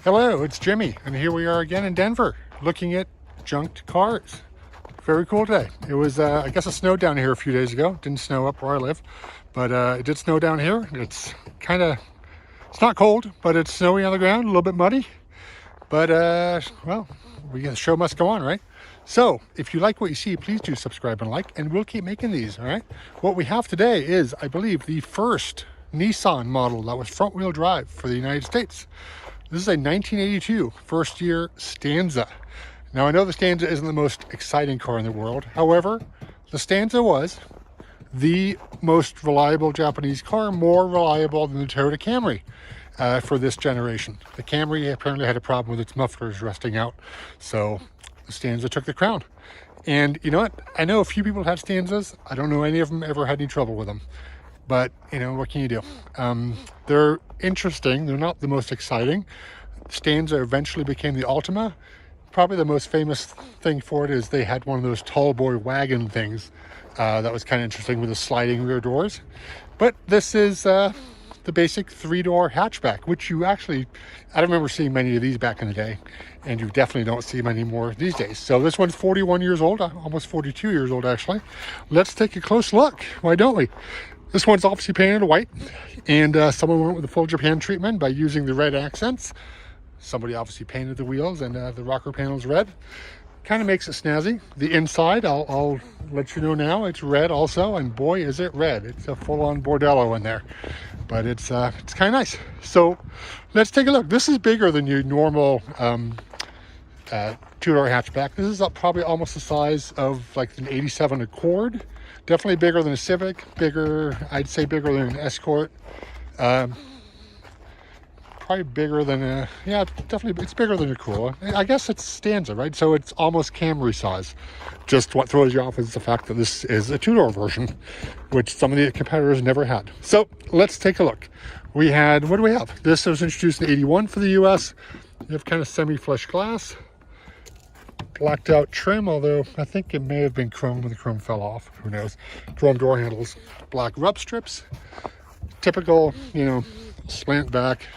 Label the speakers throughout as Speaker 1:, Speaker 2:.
Speaker 1: Hello, it's Jimmy, and here we are again in Denver, looking at junked cars. Very cool day. It was, I guess it snowed down here a few days ago. Didn't snow up where I live, but it did snow down here. It's not cold, but it's snowy on the ground, a little bit muddy. But, well, the show must go on, right? So, if you like what you see, please do subscribe and like, and we'll keep making these, all right? What we have today is, I believe, the first Nissan model that was front-wheel drive for the United States. This is a 1982 first-year Stanza. Now, I know the Stanza isn't the most exciting car in the world. However, the Stanza was the most reliable Japanese car, more reliable than the Toyota Camry for this generation. The Camry apparently had a problem with its mufflers rusting out, so the Stanza took the crown. And you know what? I know a few people had Stanzas. I don't know any of them ever had any trouble with them. But, you know, what can you do? They're interesting. They're not the most exciting. Stanza eventually became the Altima. Probably the most famous thing for it is they had one of those tall boy wagon things that was kind of interesting with the sliding rear doors. But this is the basic three-door hatchback, which you actually, I don't remember seeing many of these back in the day, and you definitely don't see many more these days. So this one's 41 years old, almost 42 years old actually. Let's take a close look. Why don't we? This one's obviously painted white, and someone went with the full Japan treatment by using the red accents. Somebody obviously painted the wheels and the rocker panels red. Kind of makes it snazzy. The inside, I'll let you know now, it's red also, and boy is it red. It's a full-on bordello in there, but it's kind of nice. So let's take a look. This is bigger than your normal two-door hatchback. This is probably almost the size of like an 87 Accord. Definitely bigger than a Civic, bigger, I'd say bigger than an Escort. Probably bigger than a, yeah, definitely, it's bigger than a Corolla. I guess it's Stanza, right? So it's almost Camry size. Just what throws you off is the fact that this is a two-door version, which some of the competitors never had. So let's take a look. We had, what do we have? This was introduced in 81 for the US. You have kind of semi-flush glass. Blacked out trim, although I think it may have been chrome when the chrome fell off. Who knows? Chrome door handles, black rub strips, typical, you know, slant back,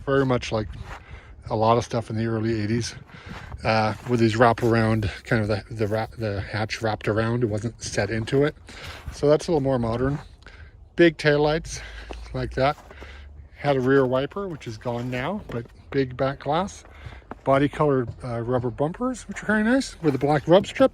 Speaker 1: very much like a lot of stuff in the early 80s, with these wrap around, kind of the hatch wrapped around. It wasn't set into it, so that's a little more modern. Big taillights like that. Had a rear wiper, which is gone now, but big back glass. Body colored rubber bumpers, which are very nice, with a black rub strip.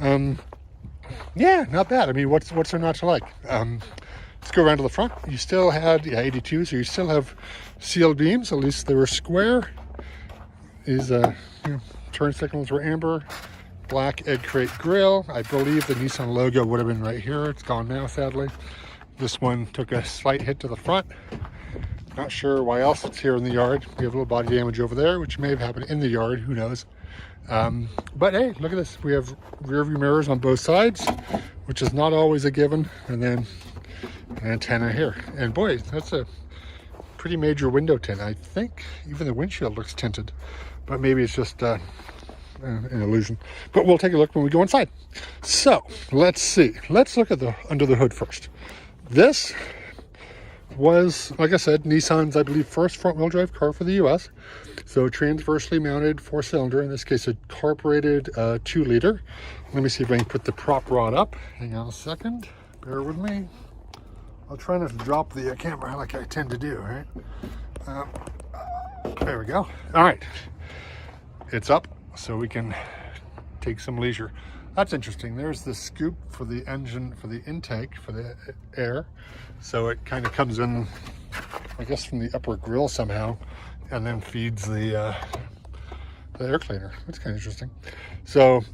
Speaker 1: Yeah, not bad. I mean, what's there not to like? Let's go around to the front. You still had 82, so you still have sealed beams. At least they were square. These turn signals were amber. Black egg crate grille. I believe the Nissan logo would have been right here. It's gone now, sadly. This one took a slight hit to the front. Not sure why else it's here in the yard. We have a little body damage over there, which may have happened in the yard, who knows. But hey, look at this. We have rear view mirrors on both sides, which is not always a given. And then an antenna here. And boy, that's a pretty major window tint. I think even the windshield looks tinted, but maybe it's just an illusion. But we'll take a look when we go inside. So let's see. Let's look at the under the hood first. This was, like I said, Nissan's, I believe, first front-wheel drive car for the US. So transversely mounted 4-cylinder, in this case a carbureted 2-liter. Let me see if I can put the prop rod up. Hang on a second, bear with me. I'll try not to drop the camera like I tend to do, right? There we go. All right, it's up so we can take some leisure. That's interesting. There's the scoop for the engine, for the intake, for the air. So it kind of comes in, I guess, from the upper grill somehow, and then feeds the air cleaner. That's kind of interesting. So,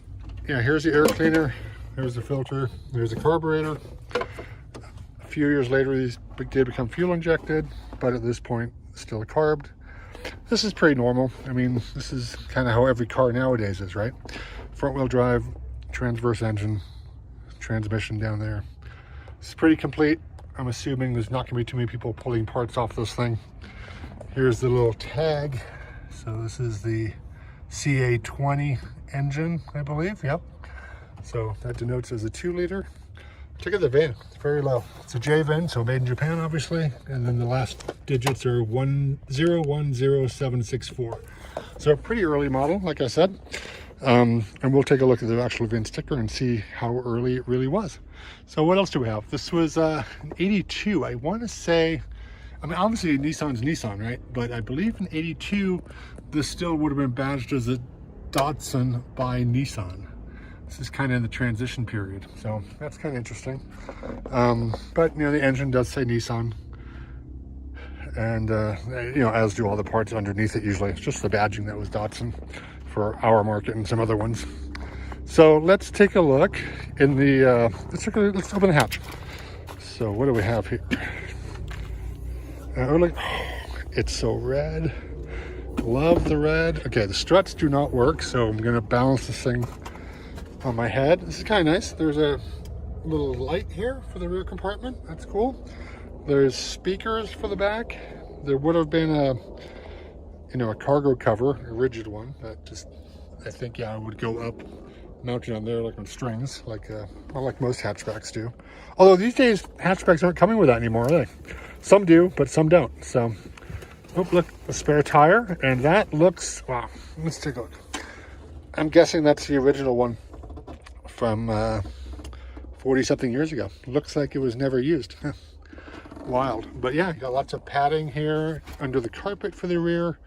Speaker 1: yeah, here's the air cleaner. There's the filter. There's the carburetor. A few years later, these did become fuel injected, but at this point, still carbed. This is pretty normal. I mean, this is kind of how every car nowadays is, right? Front-wheel drive, transverse engine, transmission down there. It's pretty complete. I'm assuming there's not going to be too many people pulling parts off this thing. Here's the little tag. So this is the CA20 engine, I believe. Yep. So that denotes as a 2-liter. Check out the VIN, it's very low. It's a J-Vin, so made in Japan, obviously. And then the last digits are 1010764. So a pretty early model, like I said. And we'll take a look at the actual VIN sticker and see how early it really was. So what else do we have? This was an 82, I want to say. I mean, obviously Nissan's Nissan, right? But I believe in 82, this still would have been badged as a Datsun by Nissan. This is kind of in the transition period, so that's kind of interesting. But you know, the engine does say Nissan, and you know, as do all the parts underneath it. Usually, it's just the badging that was Datsun for our market and some other ones. So let's take a look in the. Let's open the hatch. So what do we have here? It's so red. Love the red. Okay, the struts do not work, so I'm gonna balance this thing on my head. This is kind of nice. There's a little light here for the rear compartment. That's cool. There's speakers for the back. There would have been a, you know, a cargo cover, a rigid one that just, I think, yeah, would go up, mounted on there like on strings, like well, like most hatchbacks do. Although these days hatchbacks aren't coming with that anymore, are they? Some do, but some don't. So, oh, look, a spare tire, and that looks, wow. Let's take a look. I'm guessing that's the original one from 40-something years ago. Looks like it was never used. Wild. But yeah, you got lots of padding here under the carpet for the rear.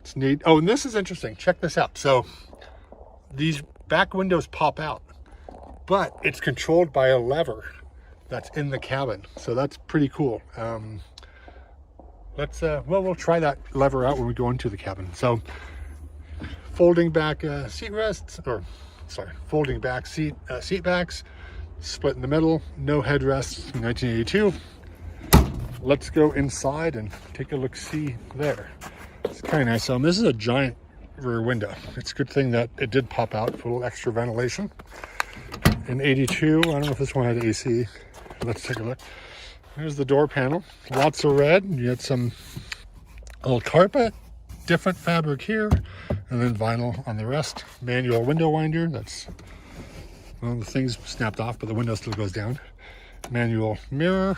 Speaker 1: It's neat. Oh, and this is interesting. Check this out. So these back windows pop out, but it's controlled by a lever that's in the cabin. So that's pretty cool. Let's well, we'll try that lever out when we go into the cabin. So folding back seat rests, or sorry, folding back seat backs, split in the middle, no headrests in 1982. Let's go inside and take a look see there. It's kind of nice. This is a giant rear window. It's a good thing that it did pop out for a little extra ventilation. In 82, I don't know if this one had AC. Let's take a look. There's the door panel. Lots of red. You had some little carpet, different fabric here, and then vinyl on the rest. Manual window winder. That's, well, the thing's snapped off, but the window still goes down. Manual mirror.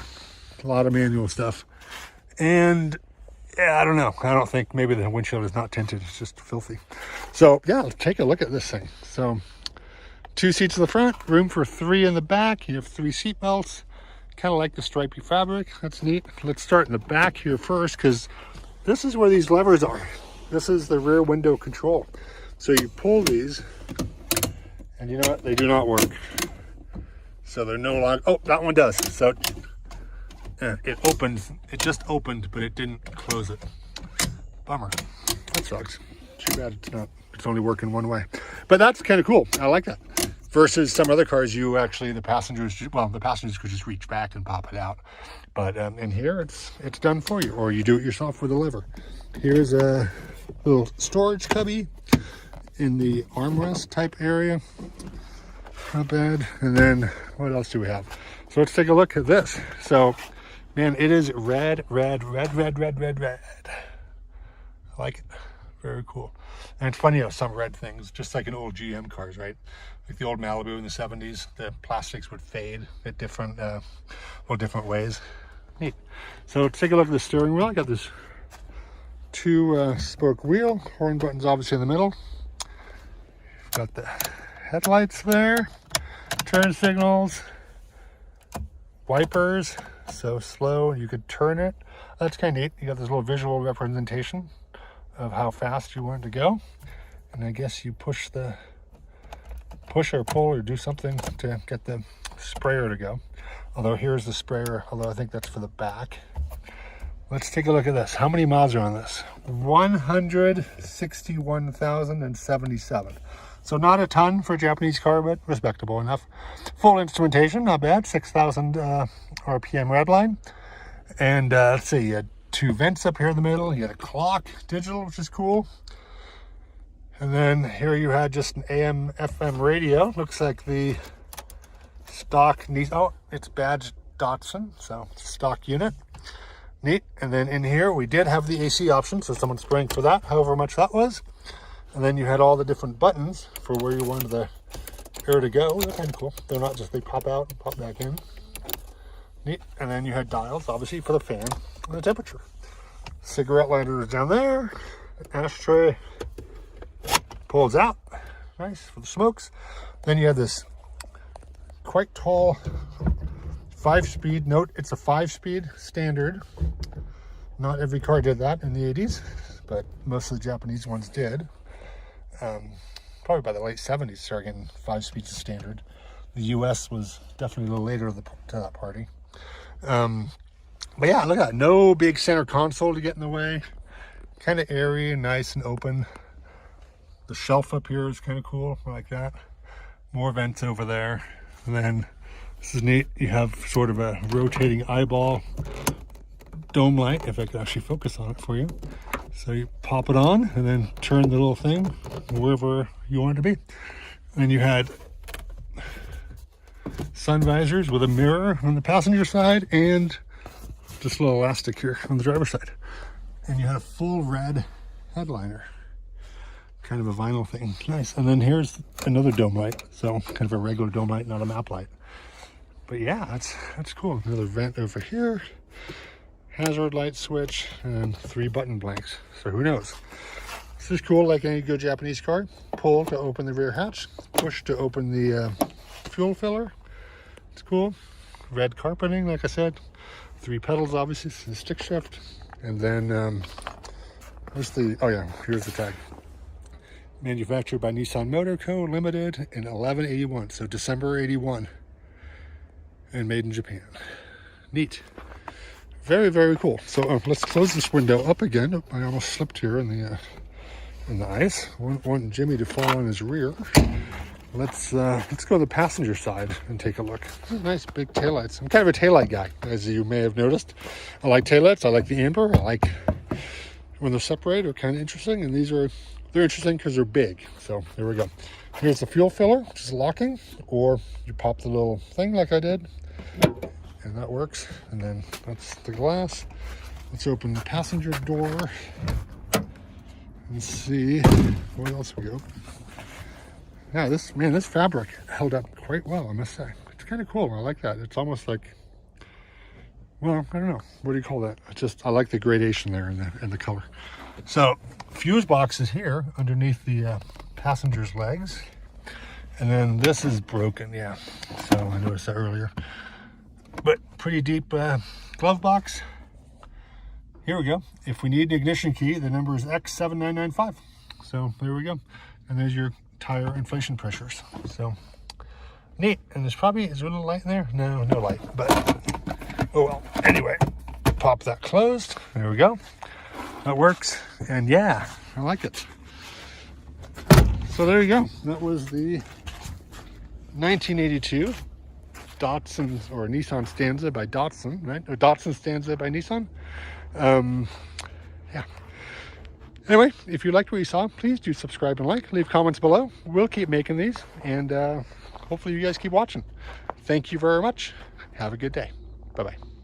Speaker 1: A lot of manual stuff. And yeah, I don't know. I don't think, maybe the windshield is not tinted. It's just filthy. So yeah, let's take a look at this thing. So 2 seats in the front, room for 3 in the back. You have 3 seat belts. Kind of like the stripy fabric. That's neat. Let's start in the back here first, because this is where these levers are. This is the rear window control. So you pull these, and you know what? They do not work. So they're no longer, oh, that one does. So it opens, it just opened, but it didn't close it. Bummer. That sucks. Too bad it's only working one way. But that's kind of cool. I like that. Versus some other cars, you actually, the passengers could just reach back and pop it out. But in here, it's done for you, or you do it yourself with a lever. Here's a little storage cubby in the armrest type area. Not bad. And then what else do we have? So let's take a look at this. So, man, it is red, red, red, red, red, red, red. I like it. Very cool. And it's funny how some red things, just like in old GM cars, right? Like the old Malibu in the 70s, the plastics would fade at different ways. Neat. So let's take a look at the steering wheel. I got this 2-spoke wheel, horn buttons obviously in the middle. Got the headlights there, turn signals, wipers, so slow you could turn it. That's kind of neat. You got this little visual representation of how fast you want it to go, and I guess you push or pull or do something to get the sprayer to go. Although here's the sprayer, although I think that's for the back. Let's take a look at this. How many miles are on this? 161,077. So not a ton for a Japanese car, but respectable enough. Full instrumentation, not bad. 6,000 RPM redline. And let's see, you had 2 vents up here in the middle. You had a clock, digital, which is cool. And then here you had just an AM FM radio. Looks like the stock Nissan. Oh, it's badged Datsun, so it's a stock unit. Neat. And then in here we did have the AC option, so someone's spraying for that, however much that was. And then you had all the different buttons for where you wanted the air to go. They're kind of cool. They're not just, they pop out and pop back in. Neat. And then you had dials, obviously, for the fan and the temperature. Cigarette lighter is down there. Ashtray pulls out. Nice for the smokes. Then you have this quite tall 5-speed. Note, it's a 5-speed standard. Not every car did that in the 80s, but most of the Japanese ones did. Probably by the late 70s, started getting 5 speeds as standard. The US was definitely a little later to that party. But yeah, look at that. No big center console to get in the way. Kind of airy and nice and open. The shelf up here is kind of cool, like that. More vents over there. And then, this is neat, you have sort of a rotating eyeball dome light, if I could actually focus on it for you. So you pop it on and then turn the little thing wherever you want it to be. And you had sun visors with a mirror on the passenger side and just a little elastic here on the driver's side. And you had a full red headliner, kind of a vinyl thing. Nice. And then here's another dome light, so kind of a regular dome light, not a map light. But yeah, that's cool. Another vent over here, hazard light switch, and 3 button blanks. So who knows? This is cool, like any good Japanese car. Pull to open the rear hatch, push to open the fuel filler. It's cool. Red carpeting, like I said. 3 pedals, obviously, so the stick shift. And then, where's the, oh yeah, here's the tag. Manufactured by Nissan Motor Co. Limited in 1181, so December 81. And made in Japan. Neat. Very, very cool. So let's close this window up again. I almost slipped here in the ice. Want Jimmy to fall on his rear. Let's go to the passenger side and take a look. Nice big taillights. I'm kind of a taillight guy, as you may have noticed. I like taillights. I like the amber. I like when they're separated. They're kind of interesting. And they're interesting because they're big. So there we go. Here's the fuel filler, which is locking, or you pop the little thing like I did, and that works. And then that's the glass. Let's open the passenger door and see what else we got. Yeah, this fabric held up quite well, I must say. It's kind of cool. I like that. It's almost like, well, I don't know. What do you call that? I like the gradation there in the color. So, fuse box is here underneath the passenger's legs. And then this is broken, yeah. So I noticed that earlier. But pretty deep glove box. Here we go. If we need an ignition key, the number is X7995. So there we go. And there's your tire inflation pressures. So neat. And there's probably, is there a little light in there? No light, but oh well. Anyway, pop that closed. There we go. That works. And yeah, I like it. So there you go. That was the 1982 Datsun or Nissan Stanza by Datsun, right? Or Datsun Stanza by Nissan. Yeah. Anyway, if you liked what you saw, please do subscribe and like. Leave comments below. We'll keep making these, and hopefully you guys keep watching. Thank you very much. Have a good day. Bye-bye.